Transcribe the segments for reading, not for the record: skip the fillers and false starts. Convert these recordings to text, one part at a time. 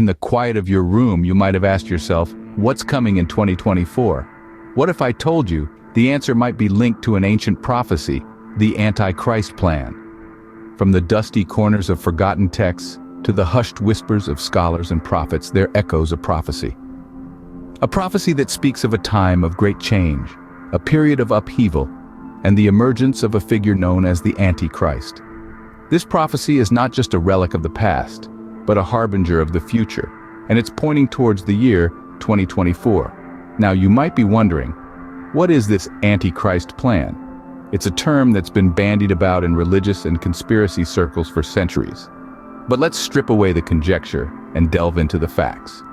In the quiet of your room, you might have asked yourself, what's coming in 2024? What if I told you the answer might be linked to an ancient prophecy, the Antichrist plan? From the dusty corners of forgotten texts to the hushed whispers of scholars and prophets, there echoes a prophecy. A prophecy that speaks of a time of great change, a period of upheaval, and the emergence of a figure known as the Antichrist. This prophecy is not just a relic of the past, but a harbinger of the future, and it's pointing towards the year 2024. Now, you might be wondering, what is this Antichrist plan? It's a term that's been bandied about in religious and conspiracy circles for centuries. But let's strip away the conjecture and delve into the facts.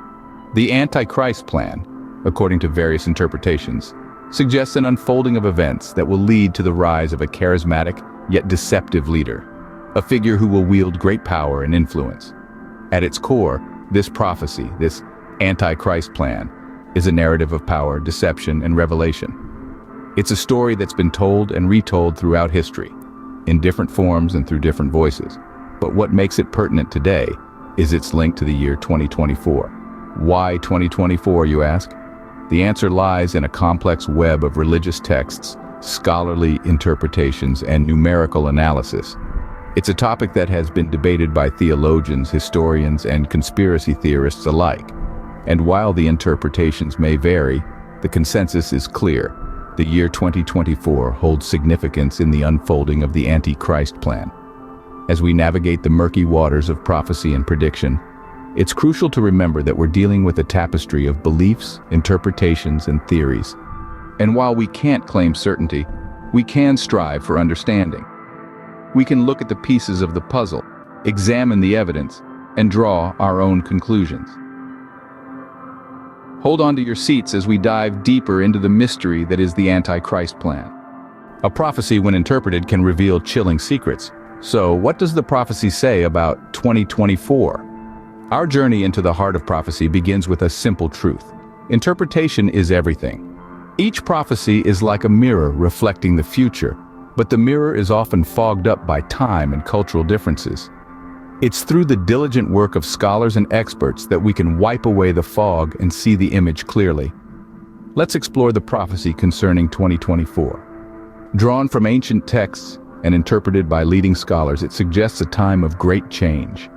The Antichrist plan, according to various interpretations, suggests an unfolding of events that will lead to the rise of a charismatic yet deceptive leader, a figure who will wield great power and influence. At its core, this prophecy, this Antichrist plan, is a narrative of power, deception, and revelation. It's a story that's been told and retold throughout history, in different forms and through different voices. But what makes it pertinent today is its link to the year 2024. Why 2024, you ask? The answer lies in a complex web of religious texts, scholarly interpretations, and numerical analysis. It's a topic that has been debated by theologians, historians, and conspiracy theorists alike. And while the interpretations may vary, the consensus is clear. The year 2024 holds significance in the unfolding of the Antichrist plan. As we navigate the murky waters of prophecy and prediction, it's crucial to remember that we're dealing with a tapestry of beliefs, interpretations, and theories. And while we can't claim certainty, we can strive for understanding. We can look at the pieces of the puzzle, examine the evidence, and draw our own conclusions. Hold on to your seats as we dive deeper into the mystery that is the Antichrist plan. A prophecy, when interpreted, can reveal chilling secrets. So, what does the prophecy say about 2024? Our journey into the heart of prophecy begins with a simple truth. Interpretation is everything. Each prophecy is like a mirror reflecting the future, but the mirror is often fogged up by time and cultural differences. It's through the diligent work of scholars and experts that we can wipe away the fog and see the image clearly. Let's explore the prophecy concerning 2024. Drawn from ancient texts and interpreted by leading scholars, it suggests a time of great change.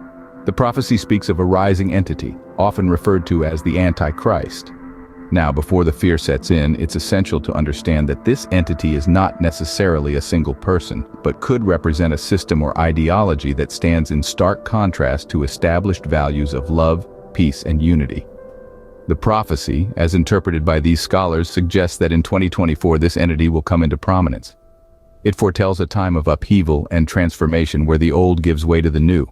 The prophecy speaks of a rising entity, often referred to as the Antichrist. Now, before the fear sets in, it's essential to understand that this entity is not necessarily a single person, but could represent a system or ideology that stands in stark contrast to established values of love, peace, and unity. The prophecy, as interpreted by these scholars, suggests that in 2024 this entity will come into prominence. It foretells a time of upheaval and transformation where the old gives way to the new.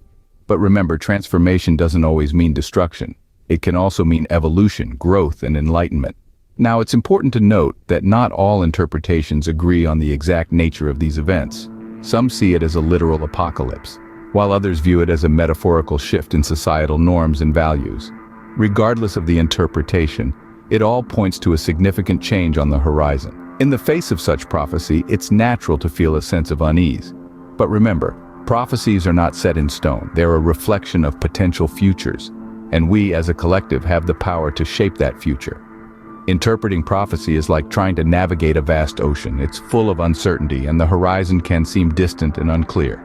But remember, transformation doesn't always mean destruction. It can also mean evolution, growth, and enlightenment. Now, it's important to note that not all interpretations agree on the exact nature of these events. Some see it as a literal apocalypse, while others view it as a metaphorical shift in societal norms and values. Regardless of the interpretation, it all points to a significant change on the horizon. In the face of such prophecy, it's natural to feel a sense of unease. But remember, prophecies are not set in stone. They're a reflection of potential futures, and we as a collective have the power to shape that future. Interpreting prophecy is like trying to navigate a vast ocean. It's full of uncertainty, and the horizon can seem distant and unclear.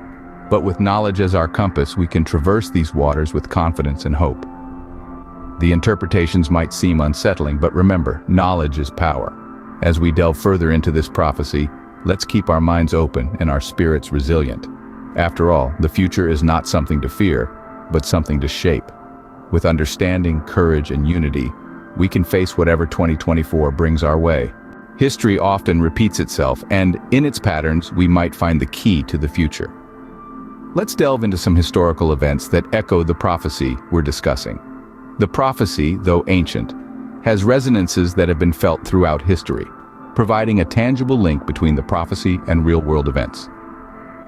But with knowledge as our compass, we can traverse these waters with confidence and hope. The interpretations might seem unsettling, but remember, knowledge is power. As we delve further into this prophecy, let's keep our minds open and our spirits resilient. After all, the future is not something to fear, but something to shape. With understanding, courage, and unity, we can face whatever 2024 brings our way. History often repeats itself, and in its patterns, we might find the key to the future. Let's delve into some historical events that echo the prophecy we're discussing. The prophecy, though ancient, has resonances that have been felt throughout history, providing a tangible link between the prophecy and real-world events.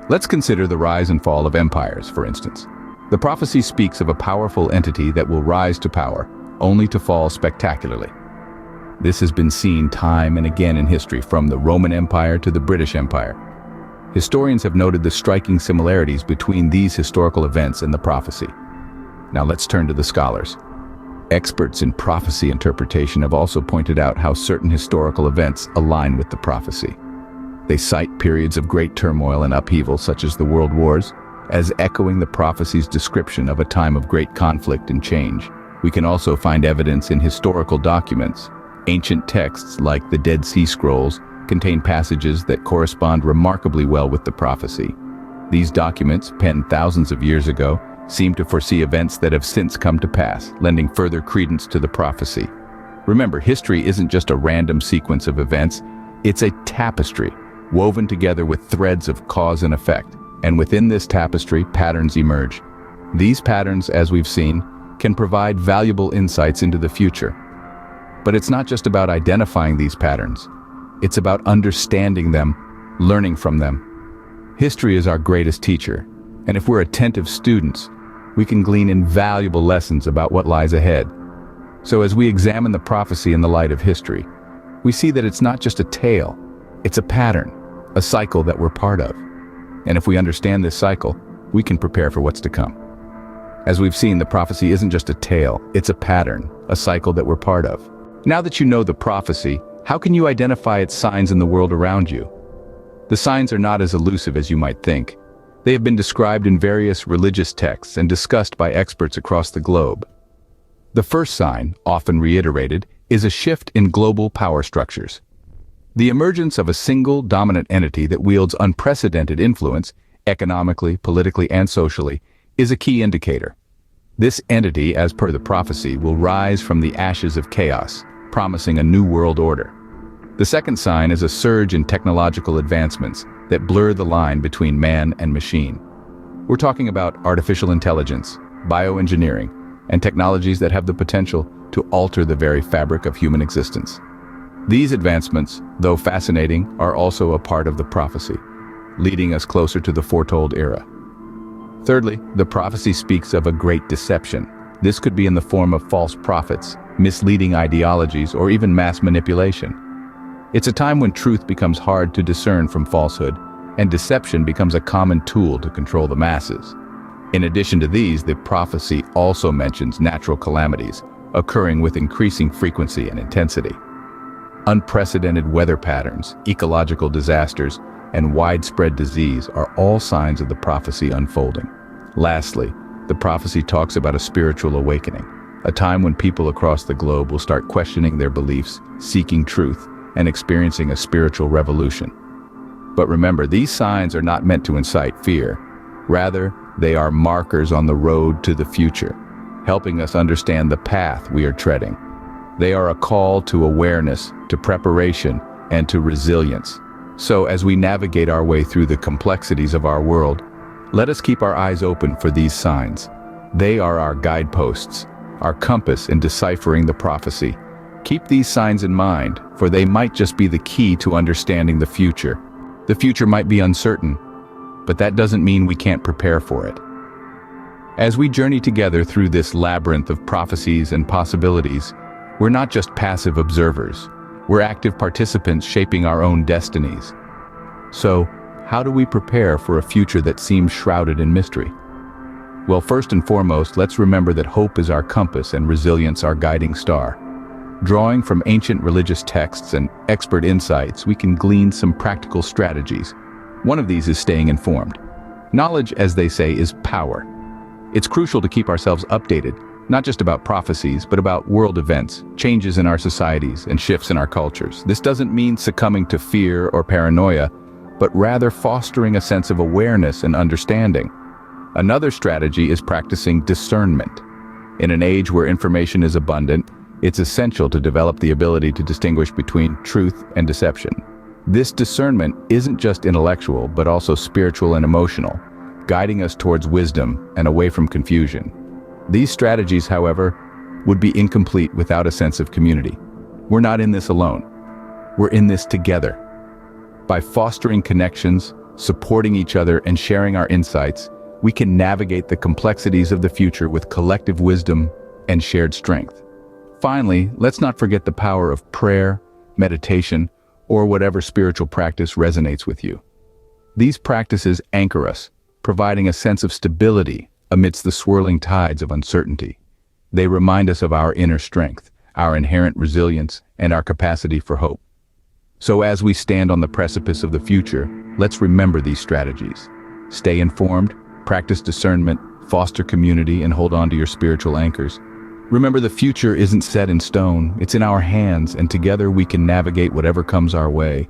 Let's consider the rise and fall of empires, for instance. The prophecy speaks of a powerful entity that will rise to power, only to fall spectacularly. This has been seen time and again in history, from the Roman Empire to the British Empire. Historians have noted the striking similarities between these historical events and the prophecy. Now let's turn to the scholars. Experts in prophecy interpretation have also pointed out how certain historical events align with the prophecy. They cite periods of great turmoil and upheaval, such as the World Wars, as echoing the prophecy's description of a time of great conflict and change. We can also find evidence in historical documents. Ancient texts, like the Dead Sea Scrolls, contain passages that correspond remarkably well with the prophecy. These documents, penned thousands of years ago, seem to foresee events that have since come to pass, lending further credence to the prophecy. Remember, history isn't just a random sequence of events, it's a tapestry, woven together with threads of cause and effect. And within this tapestry, patterns emerge. These patterns, as we've seen, can provide valuable insights into the future. But it's not just about identifying these patterns. It's about understanding them, learning from them. History is our greatest teacher, and if we're attentive students, we can glean invaluable lessons about what lies ahead. So as we examine the prophecy in the light of history, we see that it's not just a tale, it's a pattern, a cycle that we're part of. And if we understand this cycle, we can prepare for what's to come. As we've seen, the prophecy isn't just a tale, it's a pattern, a cycle that we're part of. Now that you know the prophecy, how can you identify its signs in the world around you? The signs are not as elusive as you might think. They have been described in various religious texts and discussed by experts across the globe. The first sign, often reiterated, is a shift in global power structures. The emergence of a single dominant entity that wields unprecedented influence, economically, politically, and socially, is a key indicator. This entity, as per the prophecy, will rise from the ashes of chaos, promising a new world order. The second sign is a surge in technological advancements that blur the line between man and machine. We're talking about artificial intelligence, bioengineering, and technologies that have the potential to alter the very fabric of human existence. These advancements, though fascinating, are also a part of the prophecy, leading us closer to the foretold era. Thirdly, the prophecy speaks of a great deception. This could be in the form of false prophets, misleading ideologies, or even mass manipulation. It's a time when truth becomes hard to discern from falsehood, and deception becomes a common tool to control the masses. In addition to these, the prophecy also mentions natural calamities, occurring with increasing frequency and intensity. Unprecedented weather patterns, ecological disasters, and widespread disease are all signs of the prophecy unfolding. Lastly, the prophecy talks about a spiritual awakening, a time when people across the globe will start questioning their beliefs, seeking truth, and experiencing a spiritual revolution. But remember, these signs are not meant to incite fear. Rather, they are markers on the road to the future, helping us understand the path we are treading. They are a call to awareness, to preparation, and to resilience. So as we navigate our way through the complexities of our world, let us keep our eyes open for these signs. They are our guideposts, our compass in deciphering the prophecy. Keep these signs in mind, for they might just be the key to understanding the future. The future might be uncertain, but that doesn't mean we can't prepare for it. As we journey together through this labyrinth of prophecies and possibilities, we're not just passive observers. We're active participants shaping our own destinies. So, how do we prepare for a future that seems shrouded in mystery? Well, first and foremost, let's remember that hope is our compass and resilience our guiding star. Drawing from ancient religious texts and expert insights, we can glean some practical strategies. One of these is staying informed. Knowledge, as they say, is power. It's crucial to keep ourselves updated, not just about prophecies, but about world events, changes in our societies, and shifts in our cultures. This doesn't mean succumbing to fear or paranoia, but rather fostering a sense of awareness and understanding. Another strategy is practicing discernment. In an age where information is abundant, it's essential to develop the ability to distinguish between truth and deception. This discernment isn't just intellectual, but also spiritual and emotional, guiding us towards wisdom and away from confusion. These strategies, however, would be incomplete without a sense of community. We're not in this alone. We're in this together. By fostering connections, supporting each other, and sharing our insights, we can navigate the complexities of the future with collective wisdom and shared strength. Finally, let's not forget the power of prayer, meditation, or whatever spiritual practice resonates with you. These practices anchor us, providing a sense of stability, amidst the swirling tides of uncertainty. They remind us of our inner strength, our inherent resilience, and our capacity for hope. So as we stand on the precipice of the future, let's remember these strategies. Stay informed, practice discernment, foster community, and hold on to your spiritual anchors. Remember, the future isn't set in stone, it's in our hands, and together we can navigate whatever comes our way.